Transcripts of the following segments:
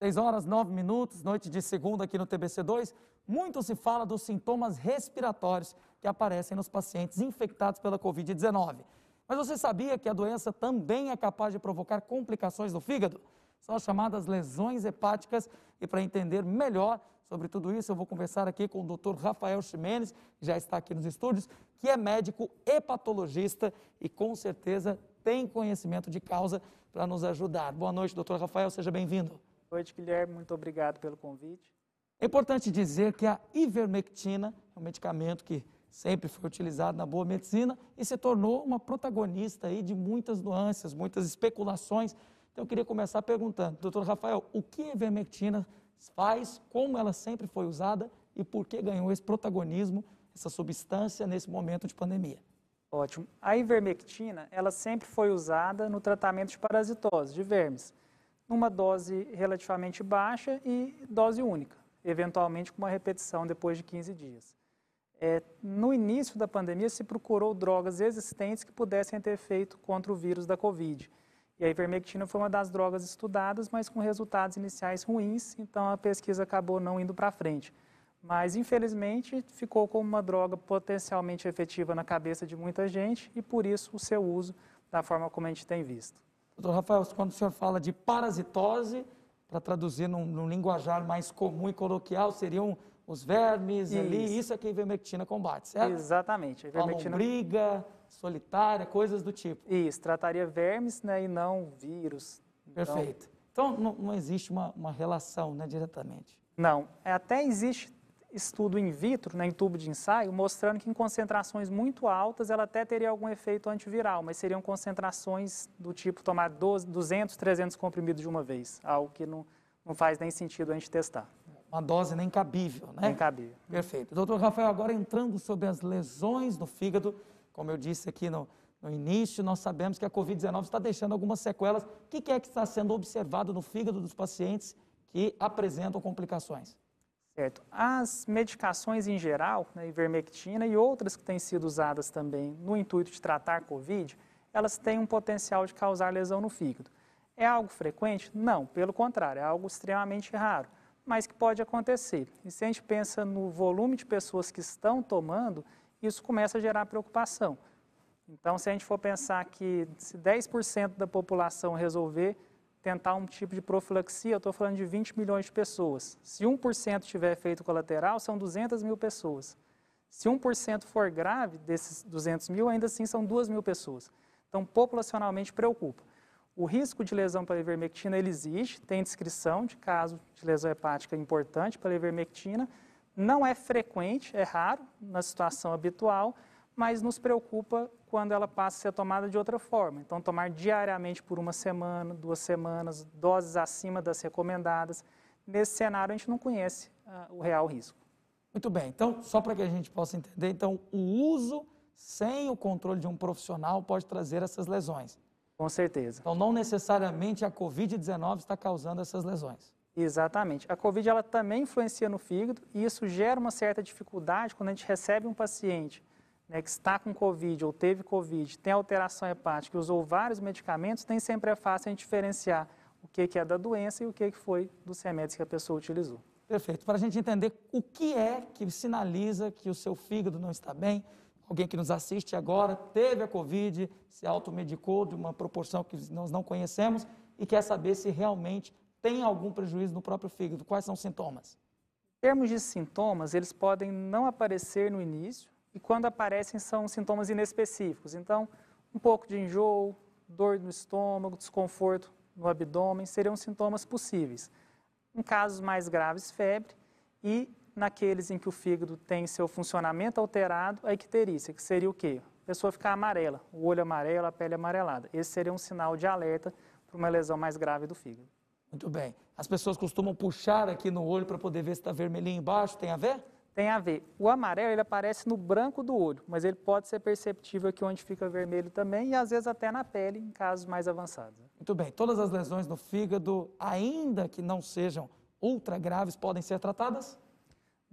6h09, noite de segunda aqui no TBC2. Muito se fala dos sintomas respiratórios que aparecem nos pacientes infectados pela Covid-19. Mas você sabia que a doença também é capaz de provocar complicações no fígado? São as chamadas lesões hepáticas. E para entender melhor sobre tudo isso, eu vou conversar aqui com o Dr. Rafael Ximenes, que já está aqui nos estúdios, que é médico hepatologista e com certeza tem conhecimento de causa para nos ajudar. Boa noite, doutor Rafael, seja bem-vindo. Boa noite, Guilherme, muito obrigado pelo convite. É importante dizer que a ivermectina é um medicamento que sempre foi utilizado na boa medicina e se tornou uma protagonista aí de muitas nuances, muitas especulações. Então eu queria começar perguntando, doutor Rafael, o que a ivermectina faz, como ela sempre foi usada e por que ganhou esse protagonismo, essa substância nesse momento de pandemia? Ótimo. A ivermectina, ela sempre foi usada no tratamento de parasitose, de vermes, numa dose relativamente baixa e dose única, eventualmente com uma repetição depois de 15 dias. No início da pandemia, se procurou drogas existentes que pudessem ter efeito contra o vírus da Covid. E a ivermectina foi uma das drogas estudadas, mas com resultados iniciais ruins, então a pesquisa acabou não indo para frente. Mas, infelizmente, ficou como uma droga potencialmente efetiva na cabeça de muita gente e, por isso, o seu uso da forma como a gente tem visto. Doutor Rafael, quando o senhor fala de parasitose, para traduzir num linguajar mais comum e coloquial, seriam os vermes ali, isso é que a ivermectina combate, certo? Exatamente. A ivermectina... lombriga, solitária, coisas do tipo. Isso, trataria vermes, né, e não vírus. Perfeito. Então, não existe uma relação, né, diretamente? Não. Até existe estudo in vitro, né, em tubo de ensaio, mostrando que em concentrações muito altas ela até teria algum efeito antiviral, mas seriam concentrações do tipo tomar 200, 300 comprimidos de uma vez, algo que não faz nem sentido a gente testar. Uma dose nem cabível, né? Nem cabível. Perfeito. Doutor Rafael, agora entrando sobre as lesões no fígado, como eu disse aqui no início, nós sabemos que a Covid-19 está deixando algumas sequelas. O que é que está sendo observado no fígado dos pacientes que apresentam complicações? Certo. As medicações em geral, né, ivermectina e outras que têm sido usadas também no intuito de tratar Covid, elas têm um potencial de causar lesão no fígado. É algo frequente? Não, pelo contrário, é algo extremamente raro, mas que pode acontecer. E se a gente pensa no volume de pessoas que estão tomando, isso começa a gerar preocupação. Então, se a gente for pensar que se 10% da população resolver tentar um tipo de profilaxia, eu estou falando de 20 milhões de pessoas. Se 1% tiver efeito colateral, são 200 mil pessoas. Se 1% for grave, desses 200 mil, ainda assim são 2 mil pessoas. Então, populacionalmente preocupa. O risco de lesão pela ivermectina, ele existe, tem descrição de caso de lesão hepática importante pela ivermectina. Não é frequente, é raro na situação habitual, mas nos preocupa quando ela passa a ser tomada de outra forma. Então, tomar diariamente por 1 semana, 2 semanas, doses acima das recomendadas. Nesse cenário, a gente não conhece o real risco. Muito bem. Então, só para que a gente possa entender, então, o uso sem o controle de um profissional pode trazer essas lesões. Com certeza. Então, não necessariamente a Covid-19 está causando essas lesões. Exatamente. A Covid ela também influencia no fígado e isso gera uma certa dificuldade quando a gente recebe um paciente, né, que está com Covid ou teve Covid, tem alteração hepática e usou vários medicamentos, nem sempre é fácil a gente diferenciar o que é da doença e o que foi dos remédios que a pessoa utilizou. Perfeito. Para a gente entender o que é que sinaliza que o seu fígado não está bem, alguém que nos assiste agora teve a Covid, se automedicou de uma proporção que nós não conhecemos e quer saber se realmente tem algum prejuízo no próprio fígado. Quais são os sintomas? Em termos de sintomas, eles podem não aparecer no início e quando aparecem são sintomas inespecíficos. Então, um pouco de enjoo, dor no estômago, desconforto no abdômen seriam sintomas possíveis. Em casos mais graves, febre e naqueles em que o fígado tem seu funcionamento alterado, a icterícia, que seria o quê? A pessoa ficar amarela, o olho amarelo, a pele amarelada. Esse seria um sinal de alerta para uma lesão mais grave do fígado. Muito bem. As pessoas costumam puxar aqui no olho para poder ver se está vermelhinho embaixo, tem a ver? Tem a ver. O amarelo ele aparece no branco do olho, mas ele pode ser perceptível aqui onde fica vermelho também e às vezes até na pele em casos mais avançados. Muito bem. Todas as lesões no fígado, ainda que não sejam ultra graves, podem ser tratadas?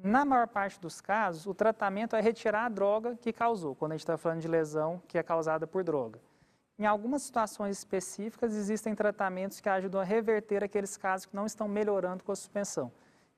Na maior parte dos casos, o tratamento é retirar a droga que causou, quando a gente está falando de lesão que é causada por droga. Em algumas situações específicas, existem tratamentos que ajudam a reverter aqueles casos que não estão melhorando com a suspensão.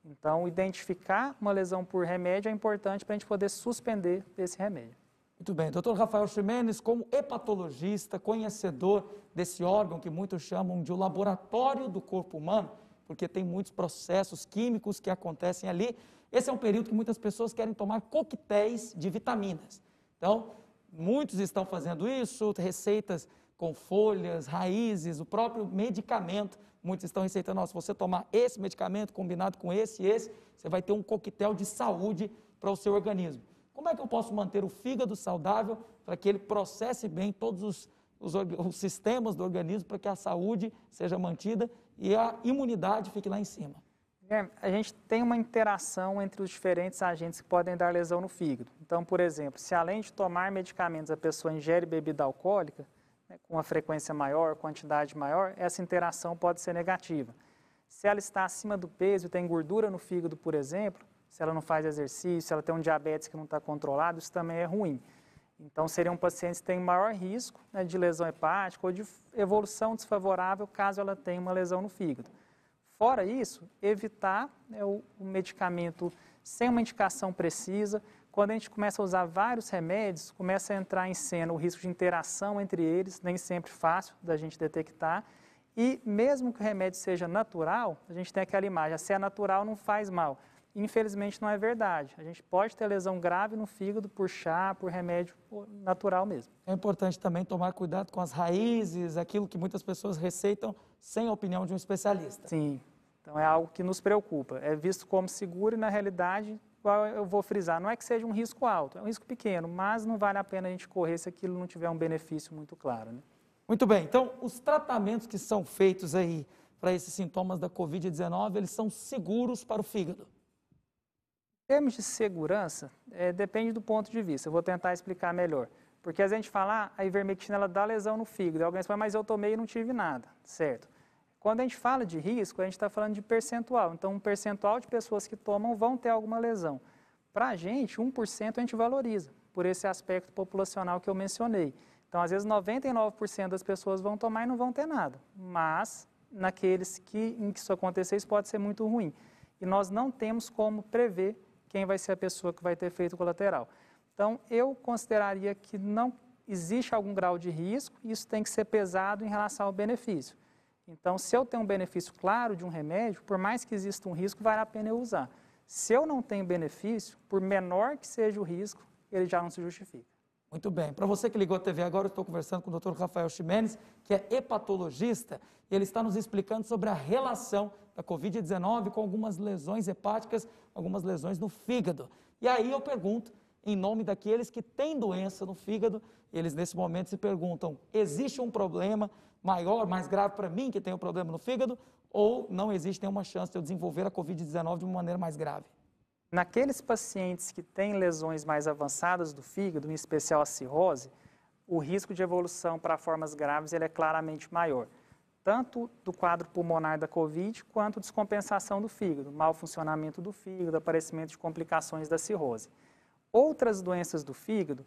Então, identificar uma lesão por remédio é importante para a gente poder suspender esse remédio. Muito bem. Dr. Rafael Ximenes, como hepatologista, conhecedor desse órgão que muitos chamam de o laboratório do corpo humano, porque tem muitos processos químicos que acontecem ali, esse é um período que muitas pessoas querem tomar coquetéis de vitaminas. Então, muitos estão fazendo isso, receitas com folhas, raízes, o próprio medicamento. Muitos estão receitando, se você tomar esse medicamento combinado com esse e esse, você vai ter um coquetel de saúde para o seu organismo. Como é que eu posso manter o fígado saudável para que ele processe bem todos os sistemas do organismo para que a saúde seja mantida e a imunidade fique lá em cima? A gente tem uma interação entre os diferentes agentes que podem dar lesão no fígado. Então, por exemplo, se além de tomar medicamentos a pessoa ingere bebida alcoólica, com uma frequência maior, quantidade maior, essa interação pode ser negativa. Se ela está acima do peso e tem gordura no fígado, por exemplo, se ela não faz exercício, se ela tem um diabetes que não está controlado, isso também é ruim. Então, seriam pacientes que têm maior risco de lesão hepática ou de evolução desfavorável caso ela tenha uma lesão no fígado. Fora isso, evitar o medicamento sem uma indicação precisa. Quando a gente começa a usar vários remédios, começa a entrar em cena o risco de interação entre eles, nem sempre fácil da gente detectar. E mesmo que o remédio seja natural, a gente tem aquela imagem, se é natural não faz mal. Infelizmente não é verdade. A gente pode ter lesão grave no fígado por chá, por remédio natural mesmo. É importante também tomar cuidado com as raízes, aquilo que muitas pessoas receitam sem a opinião de um especialista. Sim, então é algo que nos preocupa. É visto como seguro e na realidade, igual eu vou frisar, não é que seja um risco alto, é um risco pequeno, mas não vale a pena a gente correr se aquilo não tiver um benefício muito claro, né? Muito bem, então os tratamentos que são feitos aí para esses sintomas da Covid-19, eles são seguros para o fígado? Em termos de segurança, depende do ponto de vista. Eu vou tentar explicar melhor. Porque a gente fala, a ivermectina ela dá lesão no fígado. Alguém fala, mas eu tomei e não tive nada, certo? Quando a gente fala de risco, a gente está falando de percentual. Então, um percentual de pessoas que tomam vão ter alguma lesão. Para a gente, 1% a gente valoriza, por esse aspecto populacional que eu mencionei. Então, às vezes, 99% das pessoas vão tomar e não vão ter nada. Mas, naqueles em que isso acontecer, isso pode ser muito ruim. E nós não temos como prever quem vai ser a pessoa que vai ter efeito colateral. Então, eu consideraria que não existe algum grau de risco, e isso tem que ser pesado em relação ao benefício. Então, se eu tenho um benefício claro de um remédio, por mais que exista um risco, vale a pena eu usar. Se eu não tenho benefício, por menor que seja o risco, ele já não se justifica. Muito bem. Para você que ligou a TV agora, eu estou conversando com o Dr. Rafael Ximenes, que é hepatologista, e ele está nos explicando sobre a relação da Covid-19 com algumas lesões hepáticas, algumas lesões no fígado. E aí eu pergunto, em nome daqueles que têm doença no fígado, eles nesse momento se perguntam, existe um problema maior, mais grave para mim que tem um problema no fígado, ou não existe nenhuma chance de eu desenvolver a Covid-19 de uma maneira mais grave? Naqueles pacientes que têm lesões mais avançadas do fígado, em especial a cirrose, o risco de evolução para formas graves ele é claramente maior, tanto do quadro pulmonar da COVID, quanto descompensação do fígado, mau funcionamento do fígado, aparecimento de complicações da cirrose. Outras doenças do fígado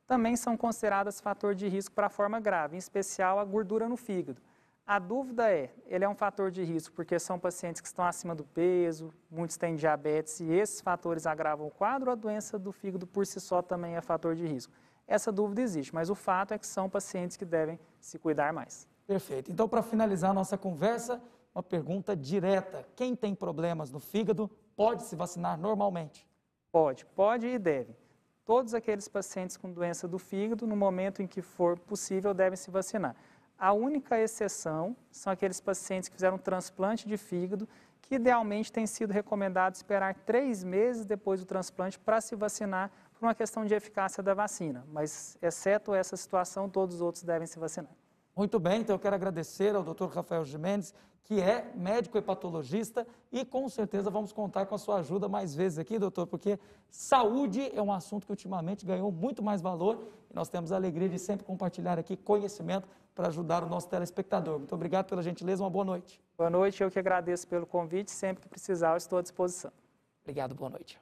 também são consideradas fator de risco para a forma grave, em especial a gordura no fígado. A dúvida ele é um fator de risco porque são pacientes que estão acima do peso, muitos têm diabetes e esses fatores agravam o quadro, a doença do fígado por si só também é fator de risco. Essa dúvida existe, mas o fato é que são pacientes que devem se cuidar mais. Perfeito. Então, para finalizar a nossa conversa, uma pergunta direta. Quem tem problemas no fígado pode se vacinar normalmente? Pode e deve. Todos aqueles pacientes com doença do fígado, no momento em que for possível, devem se vacinar. A única exceção são aqueles pacientes que fizeram transplante de fígado, que idealmente tem sido recomendado esperar 3 meses depois do transplante para se vacinar por uma questão de eficácia da vacina. Mas, exceto essa situação, todos os outros devem se vacinar. Muito bem, então eu quero agradecer ao Dr. Rafael Ximenes, que é médico hepatologista, e com certeza vamos contar com a sua ajuda mais vezes aqui, doutor, porque saúde é um assunto que ultimamente ganhou muito mais valor e nós temos a alegria de sempre compartilhar aqui conhecimento para ajudar o nosso telespectador. Muito obrigado pela gentileza, uma boa noite. Boa noite, eu que agradeço pelo convite, sempre que precisar eu estou à disposição. Obrigado, boa noite.